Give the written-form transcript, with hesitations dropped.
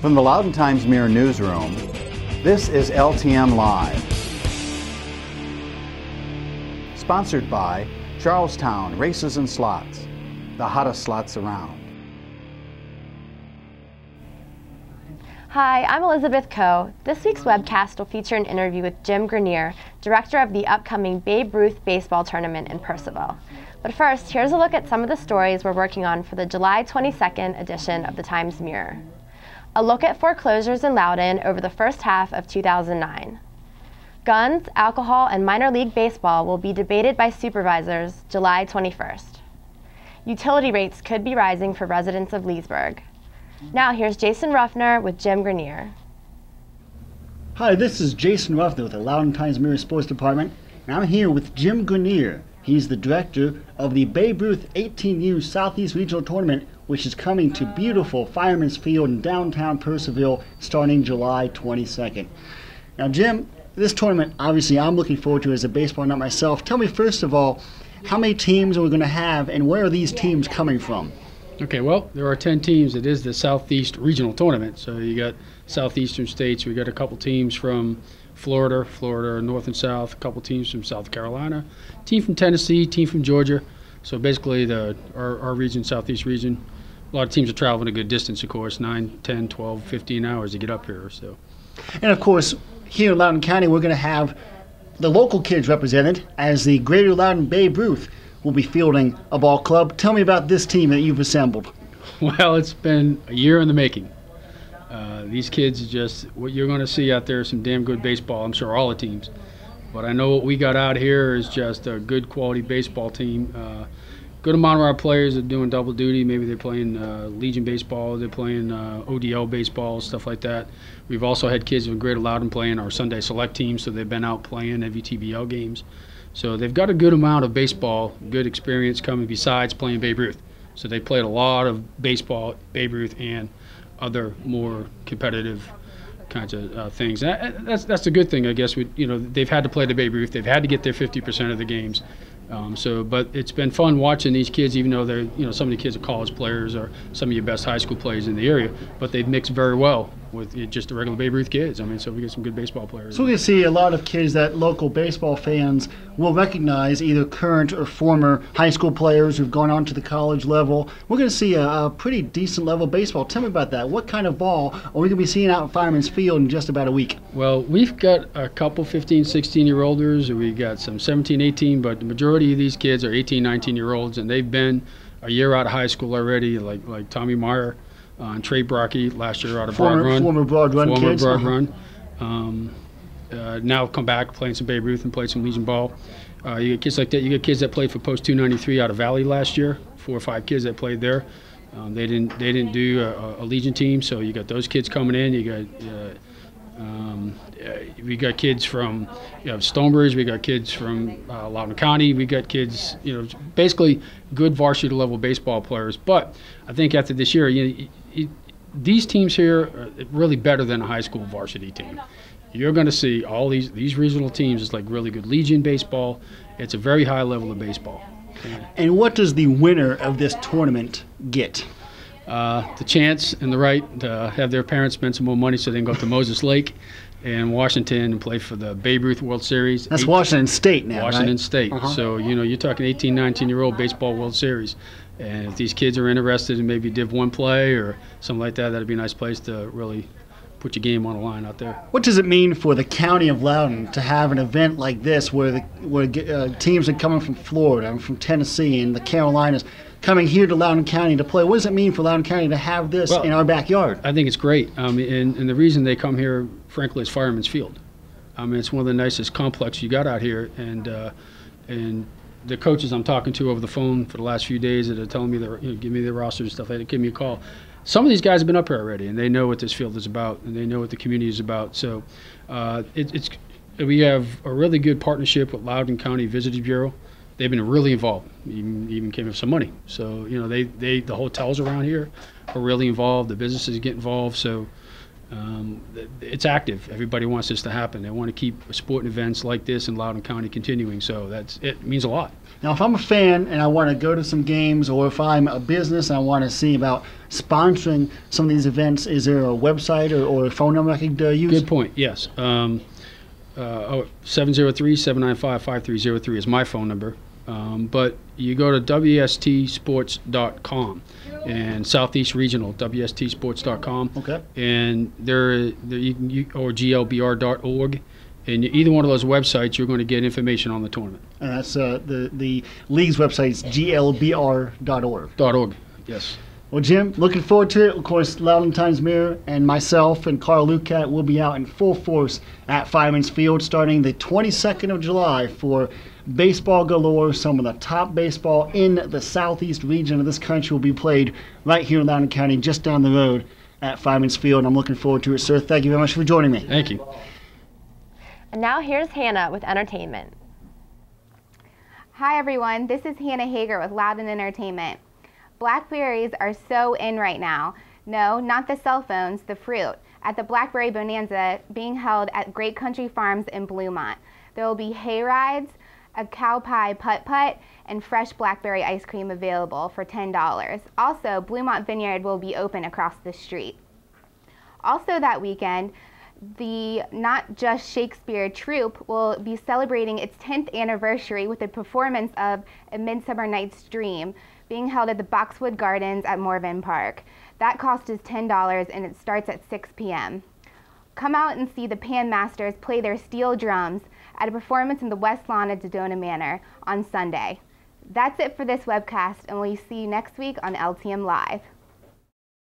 From the Loudoun Times-Mirror newsroom, this is LTM Live. Sponsored by Charlestown Races and Slots, the hottest slots around. Hi, I'm Elizabeth Coe. This week's webcast will feature an interview with Jim Grenier, director of the upcoming Babe Ruth Baseball Tournament in Purcellville. But first, here's a look at some of the stories we're working on for the July 22nd edition of the Times-Mirror. A look at foreclosures in Loudoun over the first half of 2009. Guns, alcohol, and minor league baseball will be debated by supervisors July 21st. Utility rates could be rising for residents of Leesburg. Now here's Jason Ruffner with Jim Grenier. Hi, this is Jason Ruffner with the Loudoun Times-Mirror Sports Department, and I'm here with Jim Grenier. He's the director of the Babe Ruth 18U Southeast Regional Tournament, which is coming to beautiful Fireman's Field in downtown Purcellville starting July 22nd. Now, Jim, this tournament, obviously, I'm looking forward to as a baseball nut myself. Tell me, first of all, how many teams are we going to have, and where are these teams coming from? Okay, well, there are 10 teams. It is the Southeast Regional Tournament, so you got southeastern states. We got a couple teams from Florida, North and South, a couple teams from South Carolina, team from Tennessee, team from Georgia. So basically our region, Southeast region, a lot of teams are traveling a good distance, of course, 9, 10, 12, 15 hours to get up here. So, and of course, here in Loudoun County, we're going to have the local kids represented as the Greater Loudoun Babe Ruth will be fielding a ball club. Tell me about this team that you've assembled. Well, it's been a year in the making. These kids, just what you're going to see out there is some damn good baseball. I'm sure all the teams. But I know what we got out here is just a good quality baseball team. Good amount of our players are doing double duty. Maybe they're playing Legion baseball, they're playing ODL baseball, stuff like that. We've also had kids from Greater Loudoun playing our Sunday Select team, so they've been out playing MVTBL games. So they've got a good amount of baseball, good experience coming besides playing Babe Ruth. So they played a lot of baseball, Babe Ruth, and other more competitive kinds of things. That's a good thing, I guess. They've had to play the Babe Ruth. They've had to get their 50% of the games. But it's been fun watching these kids, even though they're, some of the kids are college players or some of your best high school players in the area, but they've mixed very well with just the regular Babe Ruth kids. So we get some good baseball players. So we can see a lot of kids that local baseball fans will recognize, either current or former high school players who've gone on to the college level. We're going to see a pretty decent level of baseball. Tell me about that. What kind of ball are we going to be seeing out in Fireman's Field in just about a week? Well, we've got a couple 15, 16-year-olders. We've got some 17, 18, but the majority of these kids are 18, 19-year-olds, and they've been a year out of high school already, like Tommy Meyer and Trey Brocky last year out of Broad Run. Former Broad Run kids. Broad Run. Now come back playing some Babe Ruth and played some Legion ball. You get kids like that. You get kids that played for Post 293 out of Valley last year, 4 or 5 kids that played there. They didn't do a Legion team, so you got those kids coming in. You got we got kids from Stonebridge. We got kids from Loudoun County. We got kids, basically good varsity level baseball players. But I think after this year, these teams here are really better than a high school varsity team. You're going to see all these regional teams. It's like really good Legion baseball. It's a very high level of baseball. And what does the winner of this tournament get? The chance and the right to have their parents spend some more money so they can go up to Moses Lake and Washington and play for the Babe Ruth World Series. That's Washington State now, Washington right? State. So, you're talking 18, 19-year-old baseball World Series. And if these kids are interested in maybe Div 1 play or something like that, that'd be a nice place to really put your game on the line out there. What does it mean for the county of Loudoun to have an event like this where teams are coming from Florida and from Tennessee and the Carolinas coming here to Loudoun County to play? What does it mean for Loudoun County to have this in our backyard? I think it's great. And the reason they come here, frankly, is Fireman's Field. It's one of the nicest complexes you got out here. And the coaches I'm talking to over the phone for the last few days that are telling me, give me their rosters and stuff, they give me a call. Some of these guys have been up here already, and they know what this field is about, and they know what the community is about. So we have a really good partnership with Loudoun County Visitors Bureau. They've been really involved, even came with some money. So, the hotels around here are really involved. The businesses get involved. So It's active. Everybody wants this to happen. They want to keep sporting events like this in Loudoun County continuing, so it means a lot. Now, if I'm a fan and I want to go to some games, or if I'm a business and I want to see about sponsoring some of these events, is there a website or a phone number I could use? Good point, yes. 703-795-5303 is my phone number. But you go to WSTsports.com and Southeast Regional, WSTsports.com. Okay. And or GLBR.org. And either one of those websites, you're going to get information on the tournament. And that's the league's website is glbr.org. .org, yes. Well, Jim, looking forward to it. Of course, Loudoun Times-Mirror and myself and Carl Lucat will be out in full force at Fireman's Field starting the 22nd of July for baseball galore. Some of the top baseball in the southeast region of this country will be played right here in Loudoun County, just down the road at Fireman's Field. And I'm looking forward to it, sir. Thank you very much for joining me. Thank you. And now here's Hannah with entertainment. Hi everyone, this is Hannah Hager with Loudoun Entertainment. Blackberries are so in right now. No, not the cell phones, the fruit. At the Blackberry Bonanza being held at Great Country Farms in Bluemont. There will be hay rides, a cow pie putt-putt, and fresh blackberry ice cream available for $10. Also, Bluemont Vineyard will be open across the street. Also that weekend, the Not Just Shakespeare troupe will be celebrating its 10th anniversary with a performance of A Midsummer Night's Dream being held at the Boxwood Gardens at Morven Park. That cost is $10 and it starts at 6 p.m. Come out and see the Pan Masters play their steel drums at a performance in the West Lawn at Dodona Manor on Sunday. That's it for this webcast, and we'll see you next week on LTM Live.